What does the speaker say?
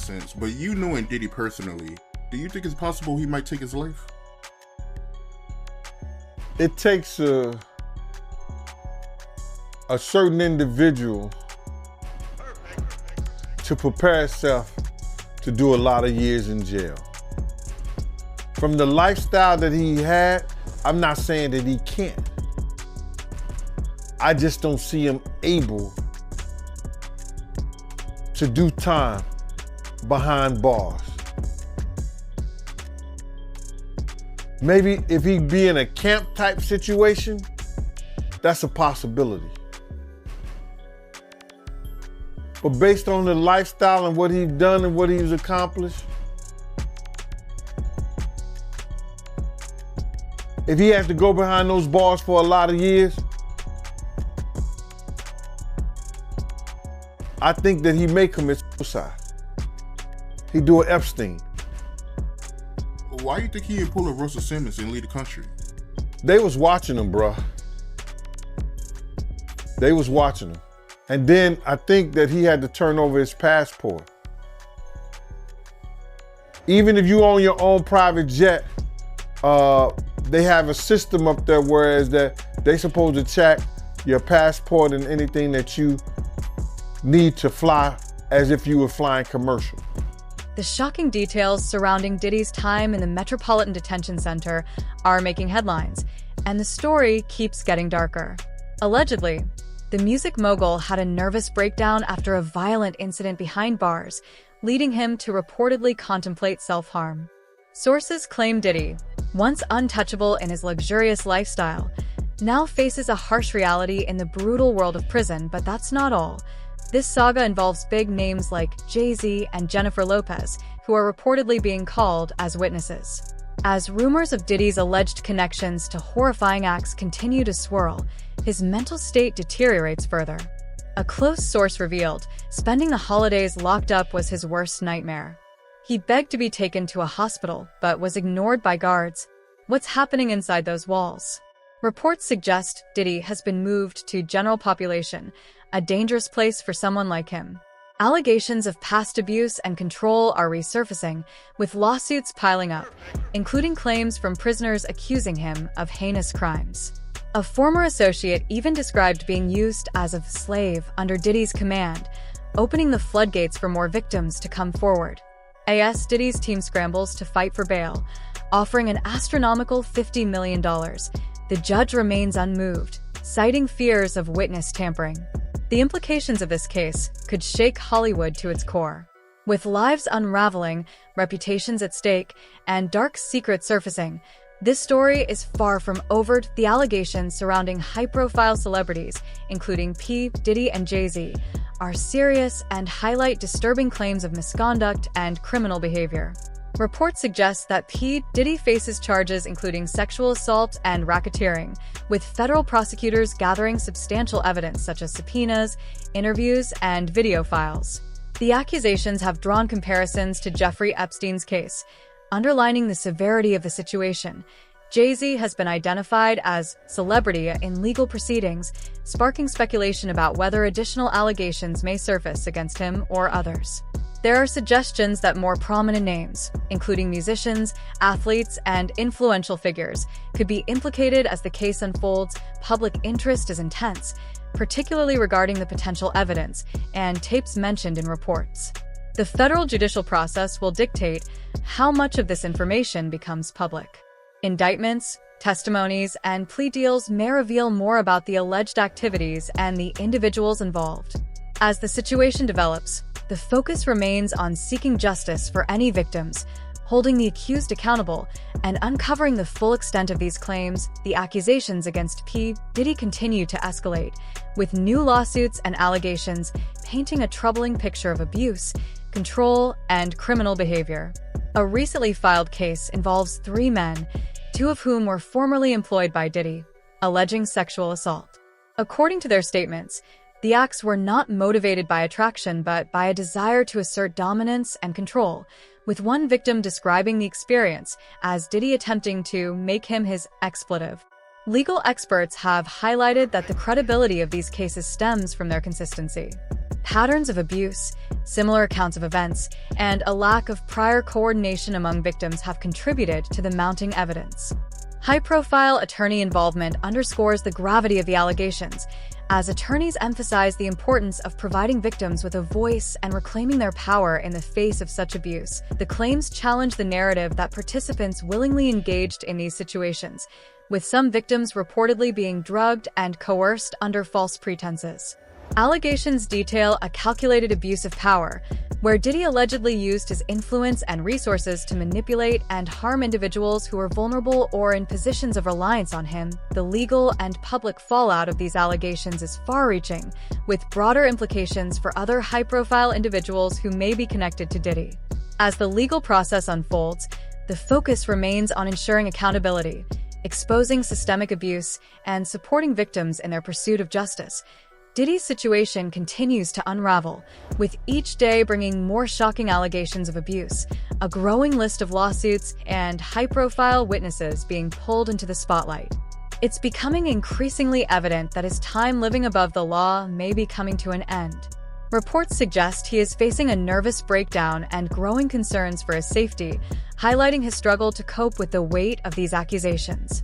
sense, but you knowing Diddy personally, do you think it's possible he might take his life? It takes a certain individual to prepare himself to do a lot of years in jail. From the lifestyle that he had, I'm not saying that he can't. I just don't see him able to do time behind bars. Maybe if he'd be in a camp type situation, that's a possibility. But based on the lifestyle and what he's done and what he's accomplished, if he has to go behind those bars for a lot of years, I think that he may commit suicide. He do an Epstein. Why do you think he would pull a Russell Simmons and leave the country? They was watching him, bruh. They was watching him. And then I think that he had to turn over his passport. Even if you own your own private jet, they have a system up there whereas that they supposed to check your passport and anything that you need to fly as if you were flying commercial. The shocking details surrounding Diddy's time in the Metropolitan Detention Center are making headlines, and the story keeps getting darker. Allegedly, the music mogul had a nervous breakdown after a violent incident behind bars, leading him to reportedly contemplate self-harm. Sources claim Diddy, once untouchable in his luxurious lifestyle, now faces a harsh reality in the brutal world of prison, but that's not all. This saga involves big names like Jay-Z and Jennifer Lopez, who are reportedly being called as witnesses. As rumors of Diddy's alleged connections to horrifying acts continue to swirl, his mental state deteriorates further. A close source revealed spending the holidays locked up was his worst nightmare. He begged to be taken to a hospital, but was ignored by guards. What's happening inside those walls? Reports suggest Diddy has been moved to general population, a dangerous place for someone like him. Allegations of past abuse and control are resurfacing, with lawsuits piling up, including claims from prisoners accusing him of heinous crimes. A former associate even described being used as a slave under Diddy's command, opening the floodgates for more victims to come forward. AS Diddy's team scrambles to fight for bail, offering an astronomical $50 million. The judge remains unmoved, citing fears of witness tampering. The implications of this case could shake Hollywood to its core. With lives unraveling, reputations at stake, and dark secrets surfacing, this story is far from overt. The allegations surrounding high-profile celebrities, including P. Diddy and Jay-Z, are serious and highlight disturbing claims of misconduct and criminal behavior. Reports suggest that P. Diddy faces charges including sexual assault and racketeering, with federal prosecutors gathering substantial evidence such as subpoenas, interviews, and video files. The accusations have drawn comparisons to Jeffrey Epstein's case, underlining the severity of the situation. Jay-Z has been identified as celebrity in legal proceedings, sparking speculation about whether additional allegations may surface against him or others. There are suggestions that more prominent names, including musicians, athletes, and influential figures, could be implicated as the case unfolds. Public interest is intense, particularly regarding the potential evidence and tapes mentioned in reports. The federal judicial process will dictate how much of this information becomes public. Indictments, testimonies, and plea deals may reveal more about the alleged activities and the individuals involved. As the situation develops, the focus remains on seeking justice for any victims, holding the accused accountable, and uncovering the full extent of these claims. The accusations against P. Diddy continue to escalate, with new lawsuits and allegations painting a troubling picture of abuse, control, and criminal behavior. A recently filed case involves 3 men, 2 of whom were formerly employed by Diddy, alleging sexual assault. According to their statements, the acts were not motivated by attraction but by a desire to assert dominance and control, with one victim describing the experience as Diddy attempting to make him his expletive. Legal experts have highlighted that the credibility of these cases stems from their consistency. Patterns of abuse, similar accounts of events, and a lack of prior coordination among victims have contributed to the mounting evidence. High-profile attorney involvement underscores the gravity of the allegations, as attorneys emphasize the importance of providing victims with a voice and reclaiming their power in the face of such abuse. The claims challenge the narrative that participants willingly engaged in these situations, with some victims reportedly being drugged and coerced under false pretenses. Allegations detail a calculated abuse of power, where Diddy allegedly used his influence and resources to manipulate and harm individuals who were vulnerable or in positions of reliance on him. The legal and public fallout of these allegations is far-reaching, with broader implications for other high-profile individuals who may be connected to Diddy. As the legal process unfolds, the focus remains on ensuring accountability, exposing systemic abuse, and supporting victims in their pursuit of justice. Diddy's situation continues to unravel, with each day bringing more shocking allegations of abuse, a growing list of lawsuits, and high-profile witnesses being pulled into the spotlight. It's becoming increasingly evident that his time living above the law may be coming to an end. Reports suggest he is facing a nervous breakdown and growing concerns for his safety, highlighting his struggle to cope with the weight of these accusations.